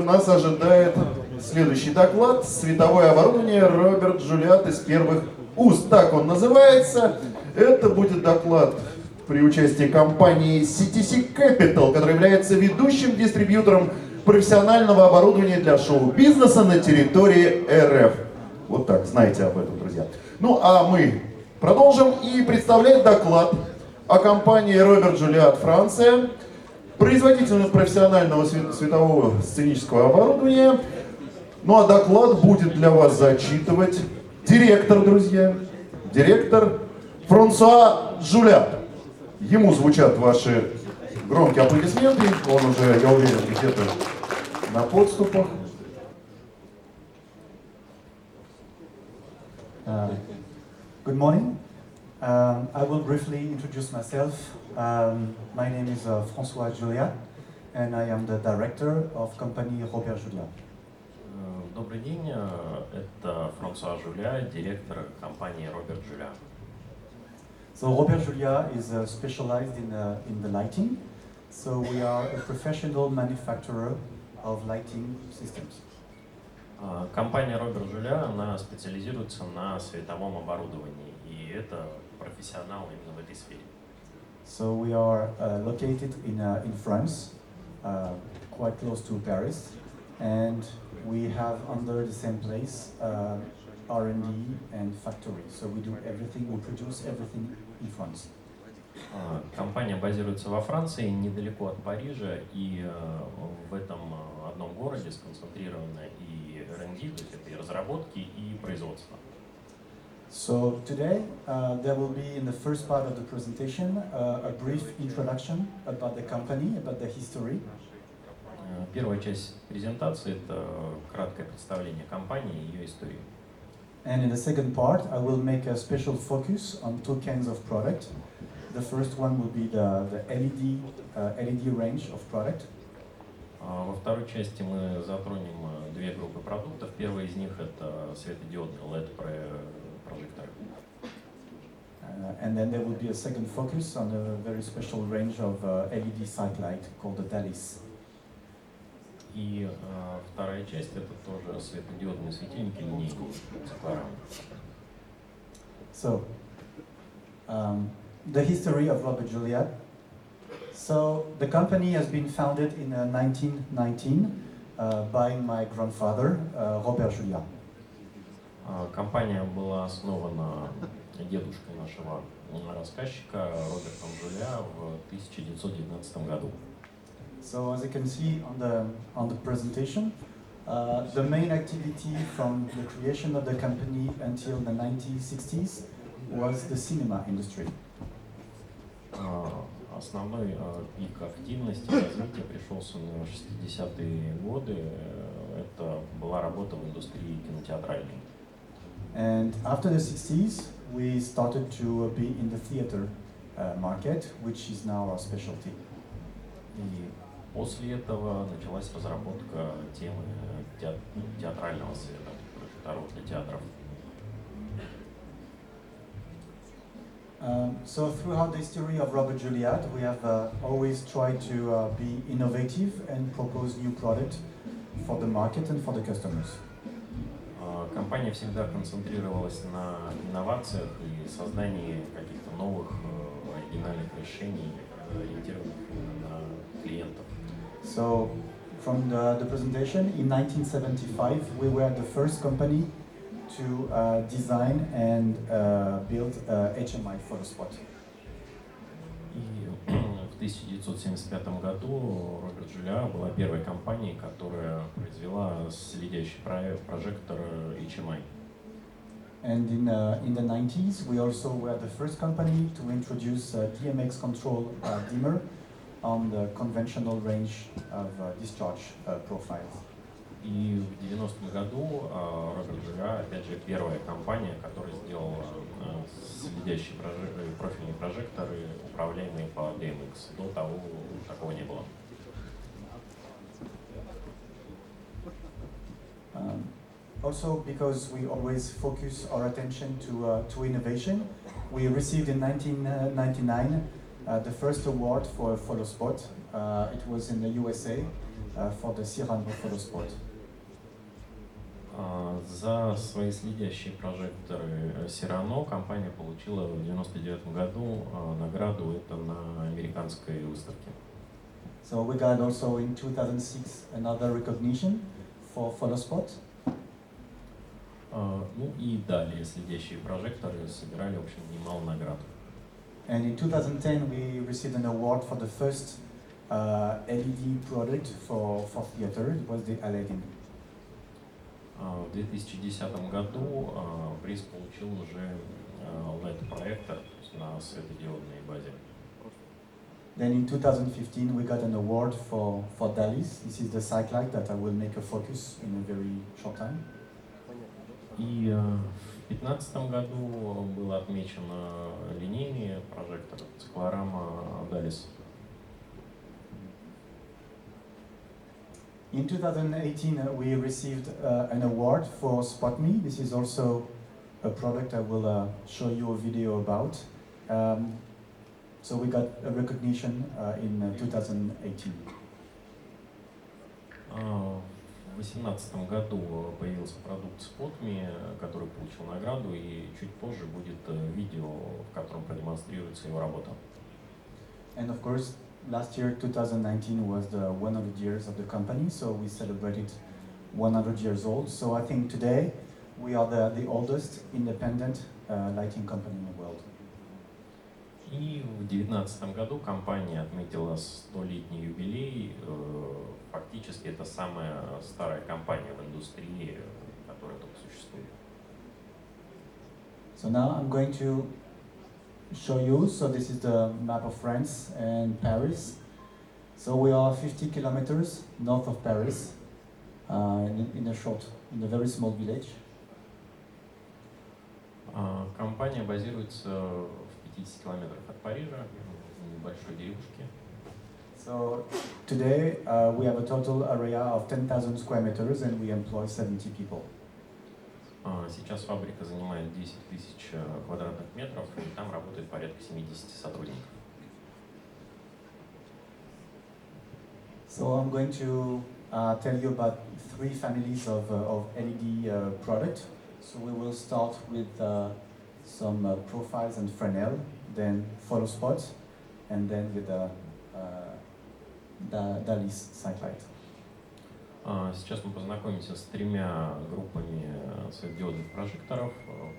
нас ожидает следующий доклад «Световое оборудование. Роберт Жулиат из первых уст». Так он называется. Это будет доклад при участии компании CTC CAPITAL, которая является ведущим дистрибьютором профессионального оборудования для шоу-бизнеса на территории РФ. Вот так, знаете об этом, друзья. Ну а мы продолжим и представлять доклад о компании Роберт Жулиат, Франция, производительность профессионального светового сценического оборудования. Ну а доклад будет для вас зачитывать директор, друзья, директор Франсуа Жулиат. Ему звучат ваши громкие аплодисменты, он уже, я уверен, где-то на подступах. Good morning. I will briefly introduce myself. My name is François JULIAT, and I am the director of company ROBERT JULIAT. Добрый день, это Франсуа Жюля, директор компании Роберт Жюля. So Robert Juliat is specialized in the lighting. So we are a professional manufacturer of lighting systems. Компания Роберт Жюля, она специализируется на световом оборудовании, и это профессионал именно в этой сфере. So we are located in France, quite close to Paris, and we have under the same place R&D and factory. So we do everything, we produce everything in France. Компания базируется во Франции, недалеко от Парижа, и в этом одном городе сконцентрировано и R&D, то есть это и разработки, и производство. So today there will be in the first part of the presentation a brief introduction about the company, about the history. Первая часть презентации – это краткое представление компании и ее истории. And in the second part, I will make a special focus on two kinds of product. The first one will be the LED range of product. Во второй части мы затронем две группы продуктов. Первая из них – это светодиодные LED-прожекторы. And then there will be a second focus on a very special range of LED site light called the DALIS. И вторая часть – это тоже светодиодные светильники линейные. So, the history of Robert Juliat. So, the company has been founded in 1919 by my grandfather, Robert Juliat. Компания была основана дедушкой нашего рассказчика Робертом Жюля в 1919 году. So as you can see on the presentation, the main activity from the creation of the company until the 1960s was the cinema industry. Основной пик активности и развития пришелся на 60-е годы. Это была работа в индустрии кинотеатральной. And after the 60s, we started to be in the theater market, which is now our specialty. И после этого началась разработка темы театрального света, прожекторов для театров. So throughout the history of Robert Juliat, we have always tried to be innovative and propose new products for the market and for the customers. Компания всегда концентрировалась на инновациях и создании каких-то новых оригинальных решений, ориентированных именно на клиентов. So, from the presentation, in 1975, we were the first company to design and build HMI photo spot. И в 1975 году Роберт Жюля была первой компанией, которая произвела следящий прожектор HMI. And in the 90s, we also were the first company to introduce DMX control dimmer on the conventional range of discharge profiles. И в 90-м году Роберт Жюля, опять же, первая компания, которая сделала следящие профильные прожекторы, управляемые по DMX. До того такого не было. Also, because we always focus our attention to innovation, we received in 1999 the first award for a photo spot. It was in the USA for the Cyrano Photospot. За свои следящие прожекторы Cyrano компания получила в 1999 году награду это на американской выставке. So we got also in 2006 another recognition for Photospot. Ну и далее следящие прожекторы собирали, в общем, немало наград. And in 2010 we received an award for the first LED product for theater. It was the Aladdin. В 2010 году приз получил уже LED-проектор, то есть на светодиодной базе. Then in 2015 we got an award for DALIs. This is the cyclite that I will make a focus in a very short time. И в 2015 году было отмечено линейный прожектор циклорама DALIs. In 2018 we received an award for SpotMe. This is also a product I will show you a video about. So we got a recognition in 2018. В 2018 году появился продукт SpotMe, который получил награду, и чуть позже будет видео, в котором продемонстрируется его работа. And of course, last year, 2019, was the 100 years of the company, so we celebrated 100 years old. So I think today we are the oldest independent lighting company in the world. И в 2019 году компания отметила 100-летний юбилей. Фактически это самая старая компания в индустрии, которая только существует. So now I'm going to show you. So this is the map of France and Paris. So we are 50 kilometers north of Paris, in a very small village. Компания базируется в 50 километрах от Парижа, в небольшой деревушке. So today we have a total area of 10,000 square meters and we employ 70 people. Сейчас фабрика занимает 10 тысяч квадратных метров, и там работает порядка 70 сотрудников. So I'm going to tell you about 3 families of LED product. So we will start with some profiles and Fresnel, then Photospot, and then with the DALIs cyclite. Сейчас мы познакомимся с 3 группами светодиодных прожекторов: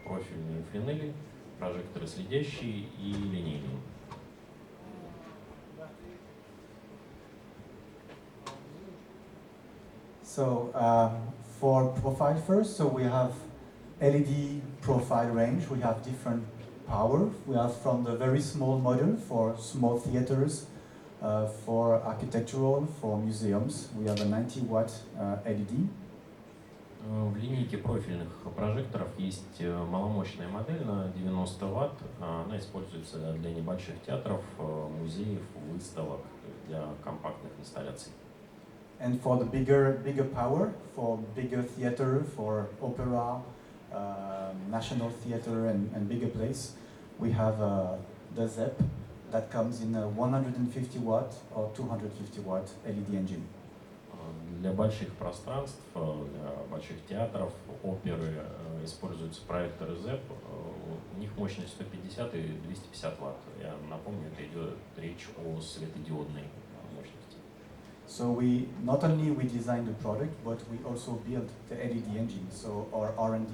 профильные Френели, прожекторы следящие и линейные. So for profile first, so we have LED profile range. We have different power. We have from the very small model for small theaters, for architectural, for museums. We have a 90-watt LED. В линейке профильных прожекторов есть маломощная модель на 90 Вт. Она используется для небольших театров, музеев, выставок, для компактных инсталляций. And for the bigger power, for bigger theater, for opera, national theater and bigger place, we have the ZEP that comes in a 150 watt or 250 watt LED engine. Для больших пространств, для больших театров, оперы используются проекторы ZEP. У них мощность 150 и 250 Вт. Я напомню, это идет речь о светодиодной мощности. So we not only we design the product, but we also build the LED engine. So our R&D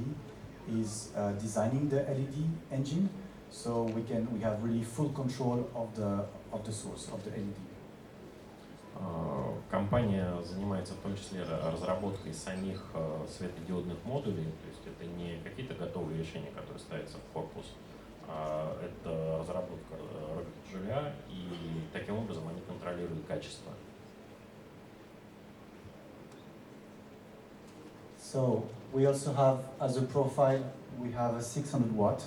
is designing the LED engine, so we have really full control of the source of the LED. Компания занимается в том числе разработкой самих светодиодных модулей, то есть это не какие-то готовые решения, которые ставятся в корпус, а это разработка ROBERT JULIAT, и таким образом они контролируют качество. So we also have, as a profile, we have a 600 watt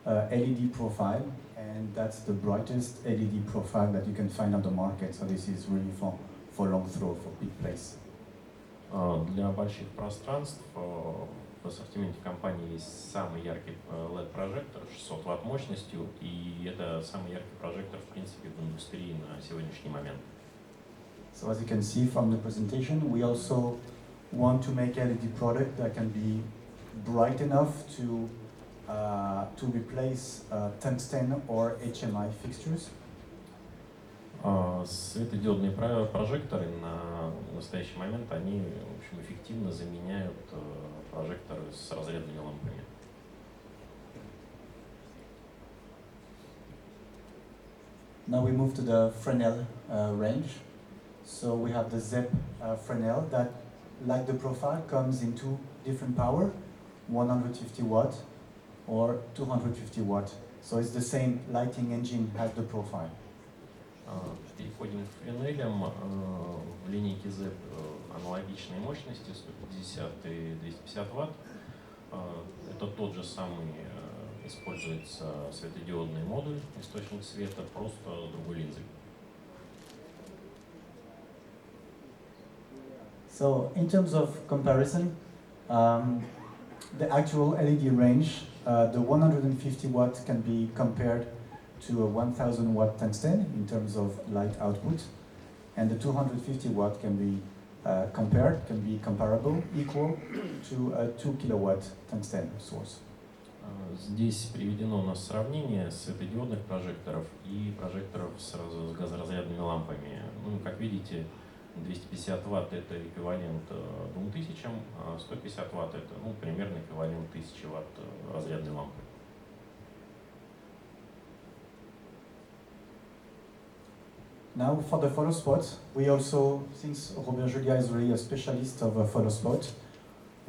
LED profile, and that's the brightest LED profile that you can find on the market. So this is really for long throw, for big place. Для больших пространств в ассортименте компании есть самый яркий LED-прожектор 600 Вт мощностью, и это самый яркий прожектор, в принципе, в индустрии на сегодняшний момент. So as you can see from the presentation, we also want to make LED product that can be bright enough to replace tungsten or HMI fixtures. Светодиодные прожекторы на настоящий момент, они, в общем, эффективно заменяют прожекторы с разрядными лампами. Now we move to the Fresnel range. So we have the ZEP Fresnel that, like the profile, comes in two different power, 150 watt or 250 watt. So it's the same lighting engine as the profile. Переходим к Френелям. В линейке Z аналогичные мощности 150 и 250 Вт. Это тот же самый используется светодиодный модуль, источник света, просто другой линзой. So in terms of comparison, the actual LED range, the 150 watt can be compared to a 1000 watt tungsten in terms of light output, and the 250 watt can be comparable, equal to a 2 kilowatt tungsten source. Здесь приведено у нас сравнение светодиодных прожекторов и прожекторов с газоразрядными лампами. Ну, как видите, 250 Вт это эквивалент 2000, а 150 Вт это примерно эквивалент 1000 Вт разрядной лампы. Now for the photo spot, we also, since Robert Juliat is really a specialist of photo spot,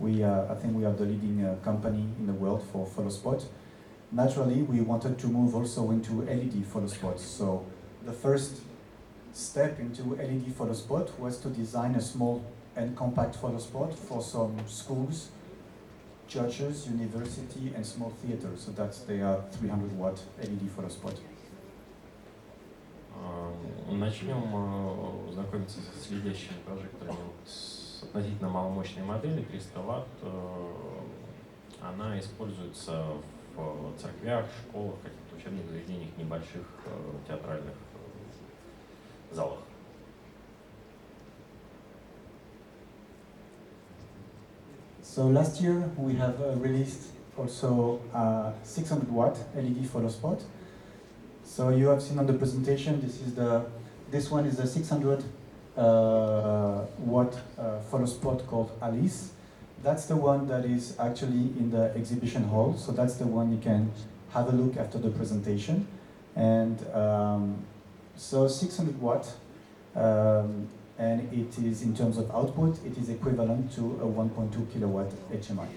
I think we are the leading company in the world for photo spot. Naturally, we wanted to move also into LED photo spots. So the first step into LED photo spot was to design a small and compact photo spot for some schools, churches, university, and small theaters. So that's the 300 watt LED photo spot. Начнем знакомиться с следующими прожекторами. С относительно маломощной модели 300 Вт. Она используется в церквях, школах, каких-то учебных заведениях, небольших театральных залах. So last year we have released also 600 watt LED photo spot. So you have seen on the presentation, this one is a 600 watt photo spot called Alice. That's the one that is actually in the exhibition hall. So that's the one you can have a look after the presentation. And so 600 watt, and it is, in terms of output, it is equivalent to a 1.2 kilowatt HMI.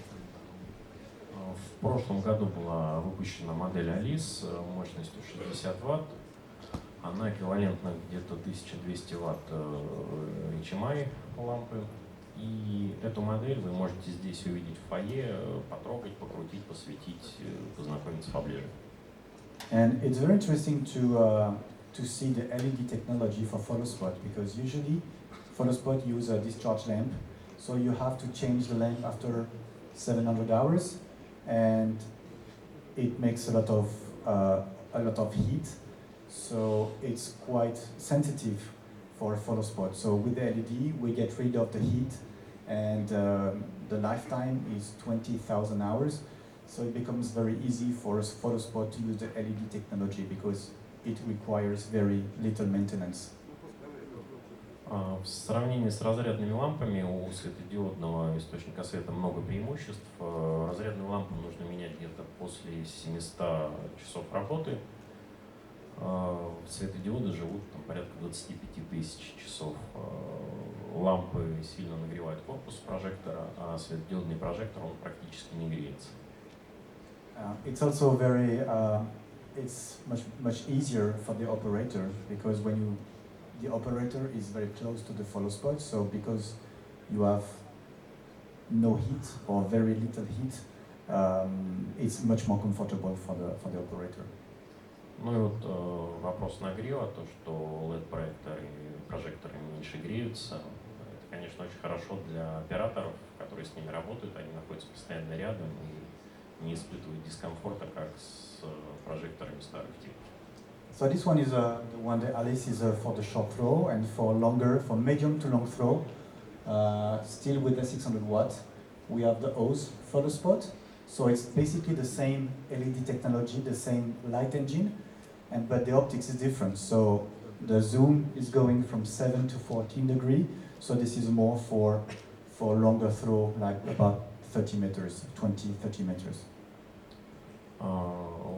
В прошлом году была выпущена модель Alice мощностью 60 Вт. Она эквивалентна где-то 1200 Вт HMI лампы. И эту модель вы можете здесь увидеть в фойе, потрогать, покрутить, посветить, познакомиться поближе. And it's very interesting to see the LED technology for photospot, because usually photospot use a discharge lamp, so you have to change the lamp after 700 hours, and it makes a lot of heat, so it's quite sensitive for photospot. So with the LED, we get rid of the heat, and the lifetime is 20,000 hours. So it becomes very easy for a photospot to use the LED technology because it requires very little maintenance. В сравнении с разрядными лампами у светодиодного источника света много преимуществ. Разрядные лампы нужно менять где-то после 700 часов работы. Светодиоды живут порядка 25 тысяч часов. Лампы сильно нагревают корпус прожектора, а светодиодный прожектор он практически не греется. It's also it's much easier for the operator, because when the operator is very close to the photospot, so because you have no heat or very little heat, it's much more comfortable for the operator. Ну и вот вопрос нагрева, то, что LED-проекторы и прожекторы меньше греются, это, конечно, очень хорошо для операторов, которые с ними работают, они находятся постоянно рядом и не испытывают дискомфорта, как с прожекторами старых типов. So this one is the one that Alice is for the short throw, and for longer, for medium to long throw, still with the 600 watt, we have the OS photo spot. So it's basically the same LED technology, the same light engine, but the optics is different. So the zoom is going from 7 to 14 degree. So this is more for longer throw, like about 30 meters, 20, 30 meters.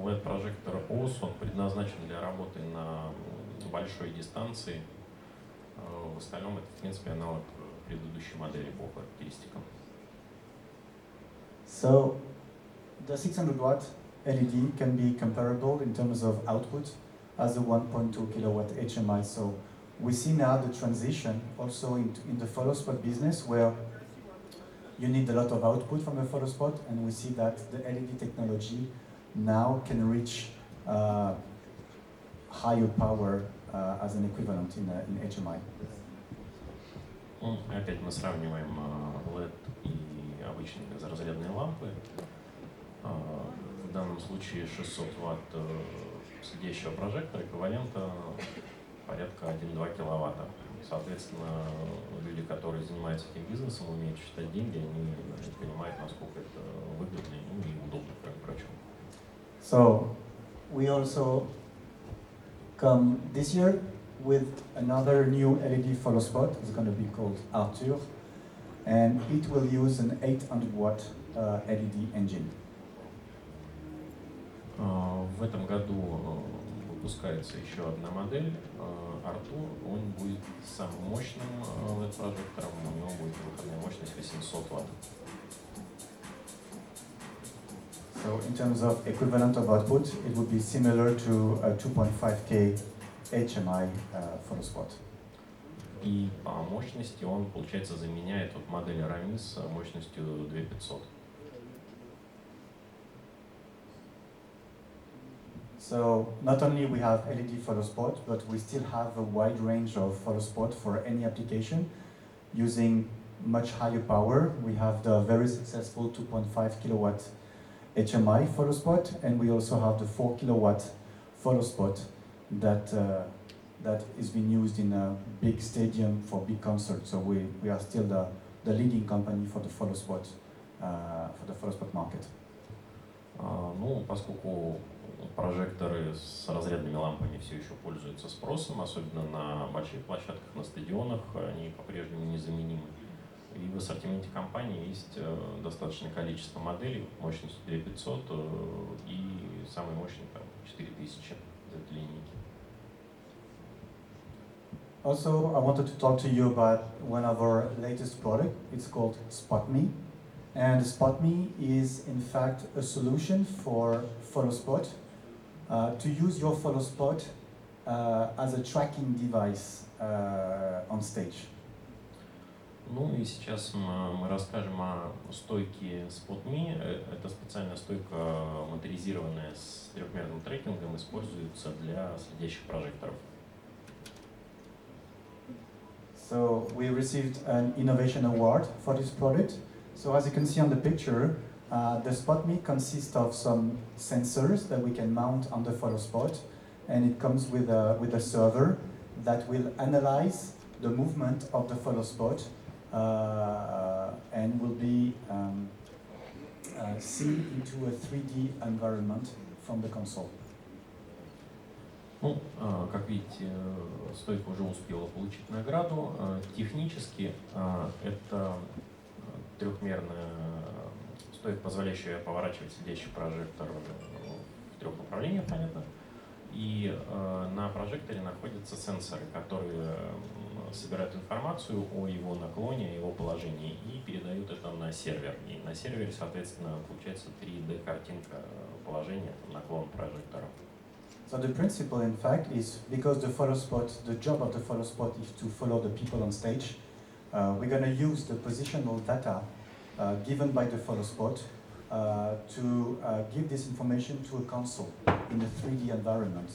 LED-прожектор OS, он предназначен для работы на большой дистанции. В остальном это, в принципе, аналог предыдущей модели по характеристикам. So the 600 watt LED can be comparable in terms of output as the 1.2 kilowatt HMI. So we see now the transition also in the photo spot business, where you need a lot of output from a photo spot, and we see that the LED technology now can reach higher power as an equivalent in HMI. Опять мы сравниваем LED и обычные газоразрядные лампы. В данном случае 600 Вт сидящего прожектора эквивалента порядка 1-2 киловатта. Соответственно, люди, которые занимаются этим бизнесом, умеют считать деньги, они понимают, насколько это выгодно и удобно, кроме прочего. So we also come this year with another new LED photo spot. It's going to be called Arthur, and it will use an 800 watt LED engine. В этом году выпускается еще одна модель, Артур. Он будет самым мощным LED-прожектором, у него будет выходная мощность 800 Вт. So in terms of equivalent of output, it would be similar to a 2.5K HMI photo spot. И по мощности он, получается, заменяет вот модель Рамис мощностью 2500. So not only we have LED photo spot, but we still have a wide range of photo spot for any application using much higher power. We have the very successful 2.5 kilowatt HMI photo spot, and we also have the 4 kilowatt photo spot that is being used in a big stadium for big concerts. So we are still the leading company for the photo spot market. Ну, поскольку прожекторы с разрядными лампами все еще пользуются спросом, особенно на больших площадках, на стадионах, они по-прежнему незаменимы. И в ассортименте компании есть достаточное количество моделей мощностью 2500 и самый мощный там 4000 за этой линейки. Also, I wanted to talk to you about one of our latest products. It's called SpotMe. And SpotMe is in fact a solution for PhotoSpot to use your PhotoSpot as a tracking device on stage. Ну и сейчас мы расскажем о стойке SpotMe. Это специальная стойка, моторизированная с трехмерным трекингом, используется для следящих прожекторов. So we received an innovation award for this product. So as you can see on the picture, the SpotMe consists of some sensors that we can mount on the photo spot, and it comes with a server that will analyze the movement of the photo spot and will be seen into a 3D environment from the console. Ну, как видите, стойка уже успела получить награду. Технически это трехмерная стойка, позволяющая поворачивать сидящий прожектор в трех направлениях, понятно. И на прожекторе находятся сенсоры, которые собирают информацию о его наклоне, его положении и передают это на сервер. И на сервере, соответственно, получается 3D-картинка положения, наклон прожектора. So the principle, in fact, is because the job of the photo spot is to follow the people on stage. We're going to use the positional data given by the photo spot to give this information to a console in a 3D environment.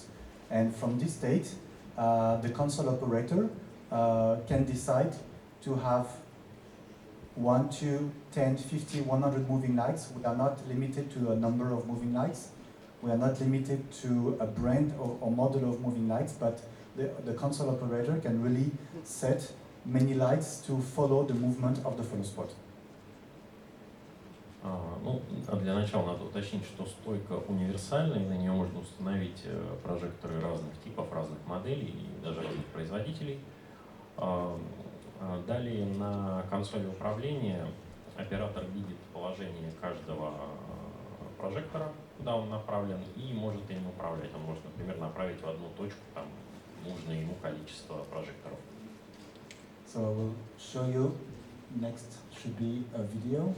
And from this state, the console operator can decide to have 1, 2, 10, 50, 100 moving lights. We are not limited to a number of moving lights. We are not limited to a brand or model of moving lights, but the console operator can really set many lights to follow the movement of the follow spot. Ну, для начала надо уточнить, что стойка универсальная, на нее можно установить прожекторы разных типов, разных моделей и даже разных производителей. Далее на консоли управления оператор видит положение каждого прожектора, куда он направлен, и может им управлять. Он может, например, направить в одну точку там нужное ему количество прожекторов. So I will show you. Next should be a video.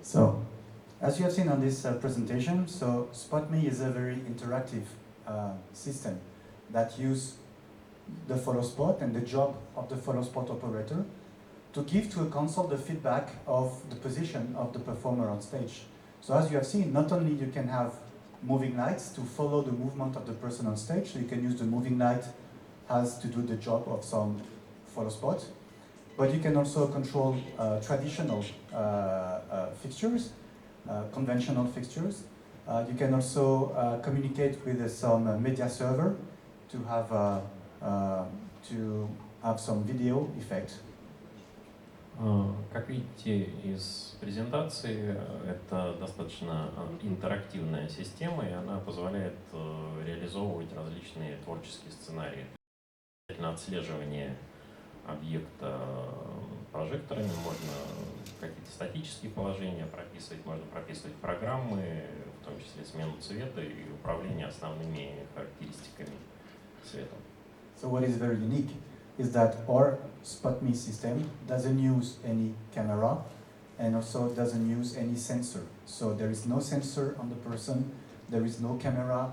So, as you have seen on this presentation, so SpotMe is a very interactive system that uses the follow spot and the job of the follow spot operator to give to a console the feedback of the position of the performer on stage. So as you have seen, not only you can have moving lights to follow the movement of the person on stage, so you can use the moving light as to do the job of some follow spot, but you can also control traditional fixtures, conventional fixtures. You can also communicate with some media server to have some video effect. Как видите из презентации, это достаточно интерактивная система, и она позволяет реализовывать различные творческие сценарии. Отслеживание объекта прожекторами, можно какие-то статические положения прописывать, можно прописывать программы, в том числе смену цвета и управление основными характеристиками цвета. So what is very unique is that our SpotMe system doesn't use any camera and also doesn't use any sensor. So there is no sensor on the person, there is no camera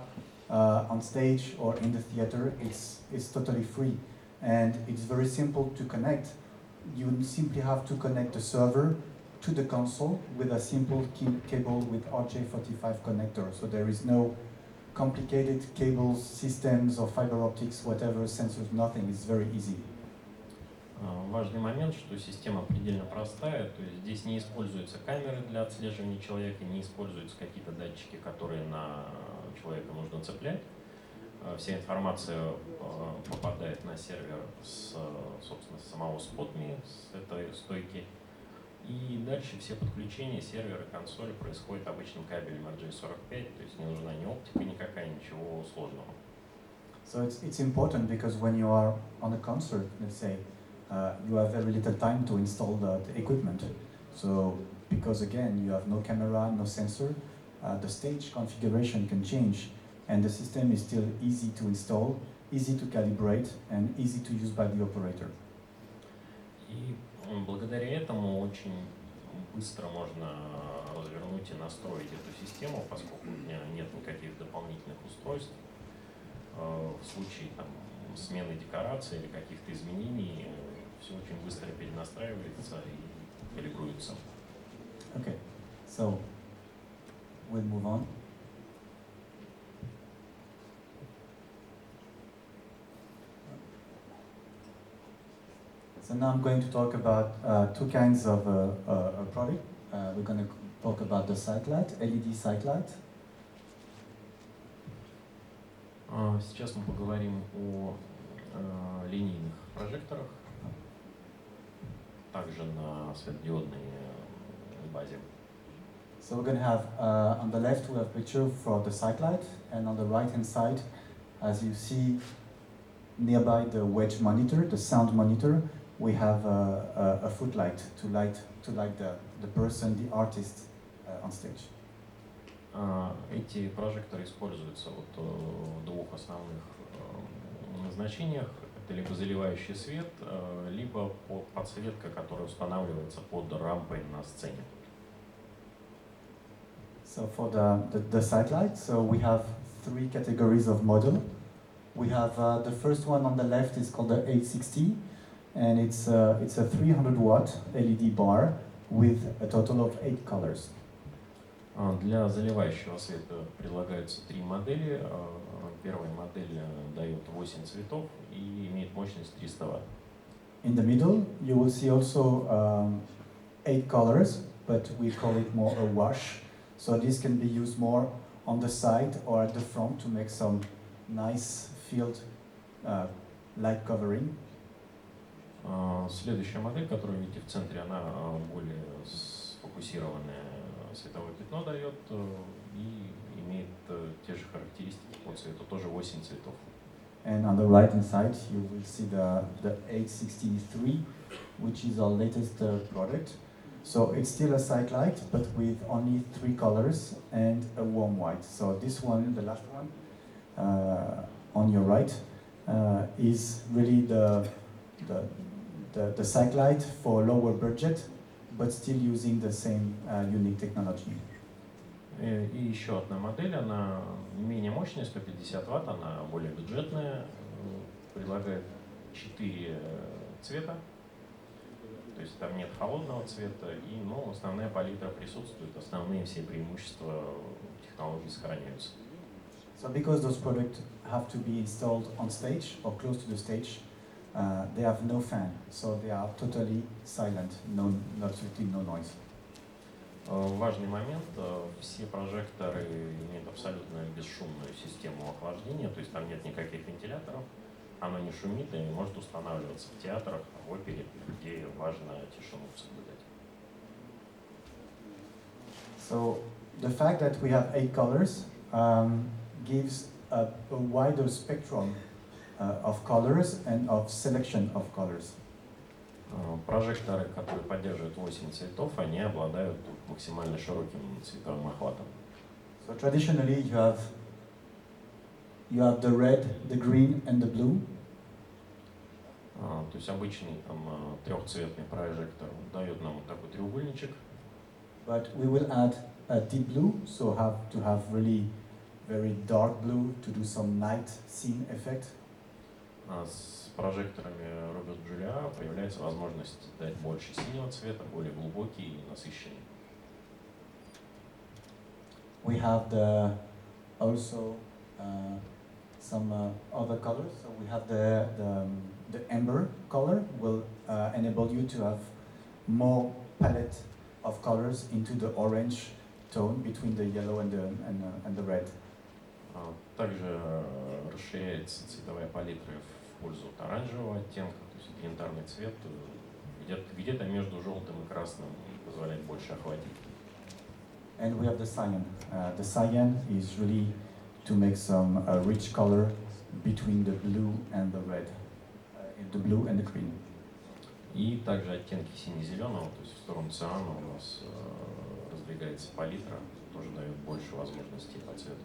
on stage or in the theater. It's totally free. And it's very simple to connect. You simply have to connect the server to the console with a simple cable with RJ45 connector. So there is no complicated cables, systems, or fiber optics, whatever, sensors, nothing. It's very easy. Важный момент, что система предельно простая, то есть здесь не используются камеры для отслеживания человека, не используются какие-то датчики, которые на человека нужно цеплять. Вся информация попадает на сервер собственно, с самого SpotMe, с этой стойки. И дальше все подключения сервера и консоли происходят обычным кабелем RJ45, то есть не нужна ни оптика никакая, ничего сложного. So it's important because when you are on a concert, let's say, you have very little time to install the equipment. So because again, you have no camera, no sensor, the stage configuration can change and the system is still easy to install, easy to calibrate and easy to use by the operator. И благодаря этому очень быстро можно развернуть и настроить эту систему, поскольку у меня нет никаких дополнительных устройств. В случае там, смены декорации или каких-то изменений все очень быстро перенастраивается и калибруется. Okay, so we'll move on. So now I'm going to talk about two kinds of a product. We're going to talk about the site light, LED site light. Сейчас мы поговорим о линейных прожекторах, также на светодиодной базе. So we're going to have, on the left we have a picture for the site light, and on the right hand side, as you see nearby the wedge monitor, the sound monitor, we have a footlight to light the person, the artist on stage. Эти прожекторы используются вот в двух основных назначениях. Это либо заливающий свет, либо подсветка, которая устанавливается под рампой на сцене. So for the site light, so we have three categories of model. We have the first one on the left is called the 860, and it's a 300 watt LED bar with a total of 8 colors. Для заливающего света предлагаются три модели. Первая модель дает 8 цветов и имеет мощность 300 Вт. In the middle, you will see also 8 colors, but we call it more a wash. So this can be used more on the side or at the front to make some nice field light covering. Следующая модель, которую видите в центре, она более сфокусированная. Световое пятно дает и имеет те же характеристики по цвету, тоже 8 цветов. And on the right hand side, you will see the 863, which is our latest product. So it's still a site light, but with only 3 colors and a warm white. So this one, the last one, on your right, is really the site light for lower budget, but still using the same unique technology. И еще одна модель, она менее мощная, 150 Вт, она более бюджетная, предлагает 4 цвета, то есть там нет холодного цвета, и основная палитра присутствует, основные все преимущества технологии сохраняются. So because those products have to be installed on stage or close to the stage, they have no fan, so they are totally silent, absolutely no noise. Важный момент, все прожекторы имеют абсолютно бесшумную систему охлаждения, то есть там нет никаких вентиляторов, оно не шумит и может устанавливаться в театрах, в опере, где важно тишину соблюдать. So the fact that we have 8 colors gives a wider spectrum of colors and of selection of colors. Прожекторы, которые поддерживают 8 цветов, они обладают максимально широким цветовым охватом. So traditionally you have the red, the green and the blue. То есть обычный там трехцветный прожектор дает нам вот такой треугольничек. But we will add a deep blue, so to have really very dark blue to do some night scene effect. С прожекторами ROBERT JULIAT появляется возможность дать больше синего цвета, более глубокий и насыщенный. We have also some other colors. So we have the amber color will enable you to have more palette of colors into the orange tone between the yellow and the red. Также расширяется цветовая палитра в пользу оранжевого оттенка, то есть янтарный цвет где-то между желтым и красным позволяет больше охватить. And we have the cyan. The cyan is really to make some rich color between the blue and the red, the blue and the green. И также оттенки сине-зеленого, то есть в сторону циана у нас раздвигается палитра, тоже дает больше возможностей по цвету.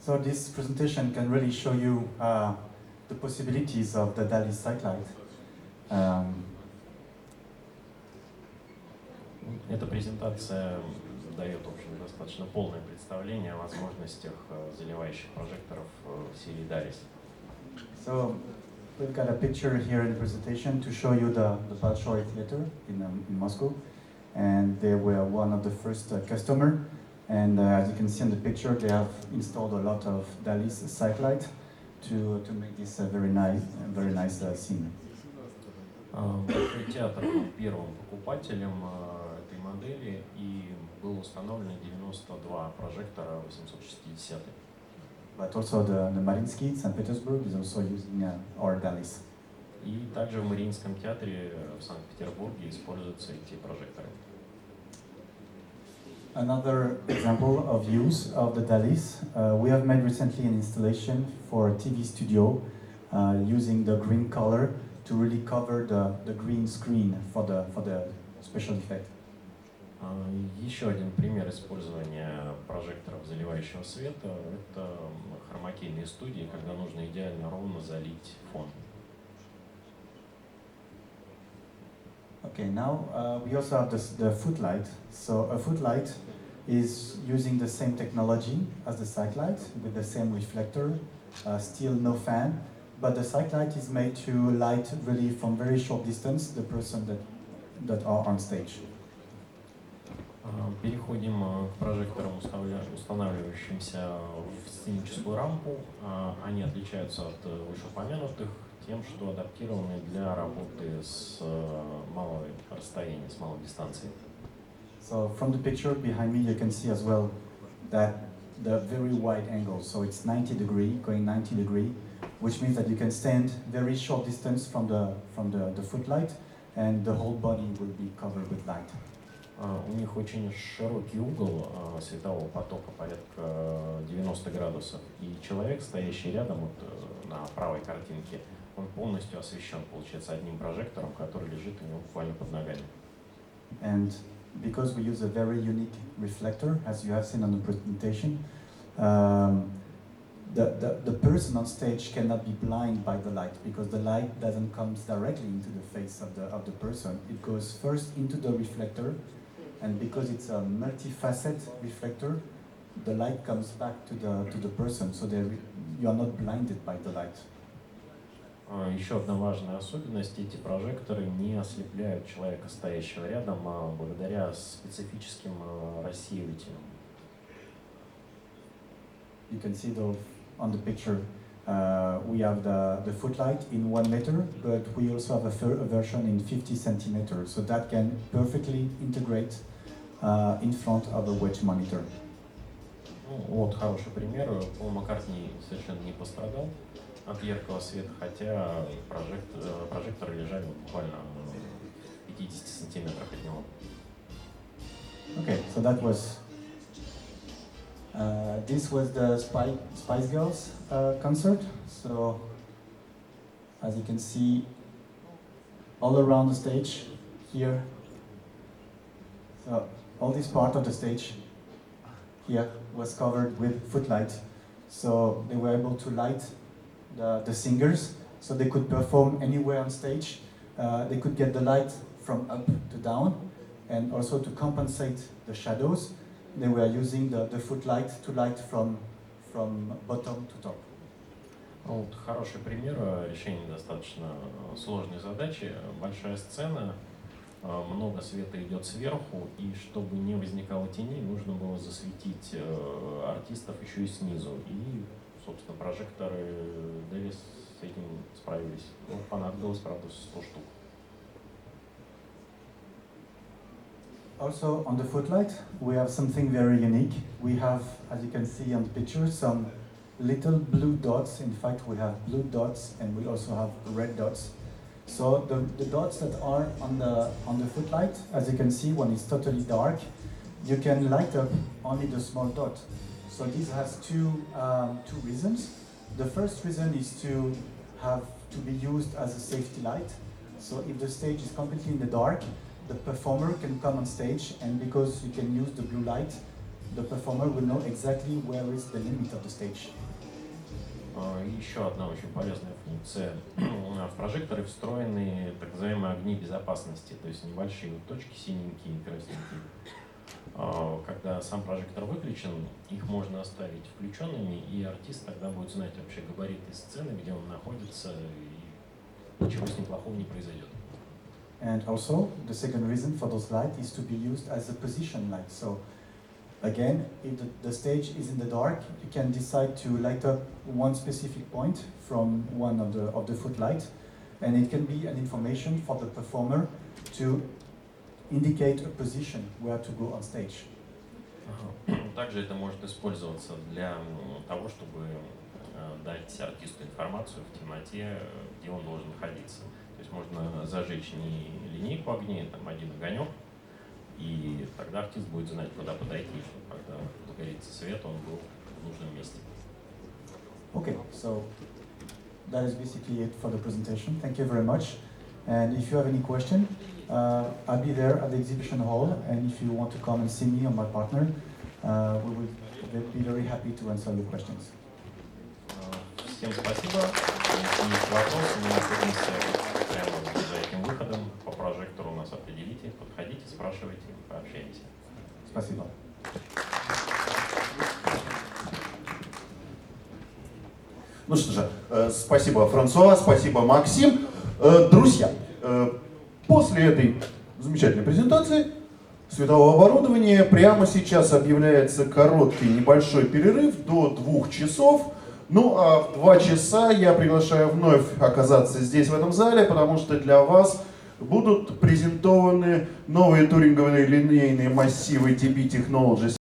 So this presentation can really show you the possibilities of the DALI Cyclite. Эта презентация дает, в общем, достаточно полное представление о возможностях заливающих прожекторов серии DALIS. So we've got a picture here in the presentation to show you the Bolshoi Theater in Moscow, and they were one of the first customer. And as you can see in the picture, they have installed a lot of DALI's Cyclite to make this a very nice scene. Большой театр был первым покупателем этой модели, и было установлено 92 прожектора 860. But also the Mariinsky, St. Petersburg, is also using our DALIs. И также в Мариинском театре в Санкт-Петербурге используются эти прожекторы. Another example of use of the DALIs, we have made recently an installation for a TV studio using the green color to really cover the green screen for the special effect. Еще один пример использования прожекторов заливающего света – это хромакейные студии, когда нужно идеально ровно залить фон. Okay, now we also have the footlight. So a footlight is using the same technology as the sightlight with the same reflector, still no fan, but the sightlight is made to light really from very short distance the person that are on stage. Переходим к прожекторам, устанавливающимся в сценическую рампу. Они отличаются от вышеупомянутых тем, что адаптированы для работы с малого расстояния, с малой дистанции. So from the picture behind me you can see as well that the very wide angle, so it's 90 degree, going 90 degree, which means that you can stand very short distance from the footlight and the whole body will be covered with light. У них очень широкий угол светового потока, порядка 90 градусов. И человек, стоящий рядом на правой картинке, он полностью освещен, получается, одним прожектором, который лежит у него буквально под ногами. And because we use a very unique reflector, as you have seen on the presentation, the person on stage cannot be blind by the light because the light doesn't come directly into the face of the person. It goes first into the reflector, and because it's a multifaceted reflector, the light comes back to the person, so you are not blinded by the light. Еще одна важная особенность – эти прожекторы не ослепляют человека, стоящего рядом, благодаря специфическим рассеивателям. You can see on the picture, we have the footlight in 1 meter, but we also have a version in 50 centimeters, so that can perfectly integrate in front of a wedge monitor. Вот хороший пример. Пол Маккартни совершенно не пострадал от яркого света, хотя прожекторы лежали буквально в 50 сантиметрах от него. Okay, so that was this was the Spice Girls concert. So as you can see, all around the stage here, so all this part of the stage here was covered with footlight. So they were able to light the singers, so they could perform anywhere on stage. They could get the light from up to down, and also to compensate the shadows, they were using the footlight to light from bottom to top. Вот хороший пример решения достаточно сложной задачи. Большая сцена, много света идет сверху, и чтобы не возникало теней, нужно было засветить артистов еще и снизу. И, собственно, прожекторы Дэвис с этим справились. Ну, понадобилось, правда, 100 штук. Also on the footlight, we have something very unique. We have, as you can see on the picture, some little blue dots. In fact, we have blue dots and we also have red dots. So the dots that are on the footlight, as you can see, when it's totally dark, you can light up only the small dot. So this has two reasons. The first reason is to be used as a safety light. So if the stage is completely in the dark, the performer can come on stage, and because you can use the blue light, the performer will know exactly where is the limit of the stage. Еще одна очень полезная функция. В прожекторы встроены так называемые огни безопасности, то есть небольшие точки синенькие и красненькие. Когда сам прожектор выключен, их можно оставить включенными, и артист тогда будет знать вообще габариты сцены, где он находится, и ничего с ним плохого не произойдет. And also, the second reason for those lights is to be used as a position light. So, again, if the stage is in the dark, you can decide to light up one specific point from one of the footlight, and it can be an information for the performer to indicate a position where to go on stage. Также это может использоваться для того, чтобы дать артисту информацию в темноте, где он должен находиться. То есть можно зажечь не линейку огней, там один огонек, И тогда артист будет знать, куда подойти, когда загорится свет, он был в нужном месте. Okay, so that is basically it for the presentation. Thank you very much. And if you have any question, I'll be there at the exhibition hall. And if you want to come and see me or my partner, we will be very happy to answer your questions. Всем спасибо. Если есть вопросы, мы находимся прямо за этим выходом. По прожектору нас определите, подходите, спрашивайте, пообщаемся. Спасибо. Ну что же, спасибо, Франсуа, спасибо, Максим. Друзья, после этой замечательной презентации светового оборудования прямо сейчас объявляется короткий небольшой перерыв до 2 часов. Ну а в 2 часа я приглашаю вновь оказаться здесь, в этом зале, потому что для вас будут презентованы новые туринговые линейные массивы TB Technologies.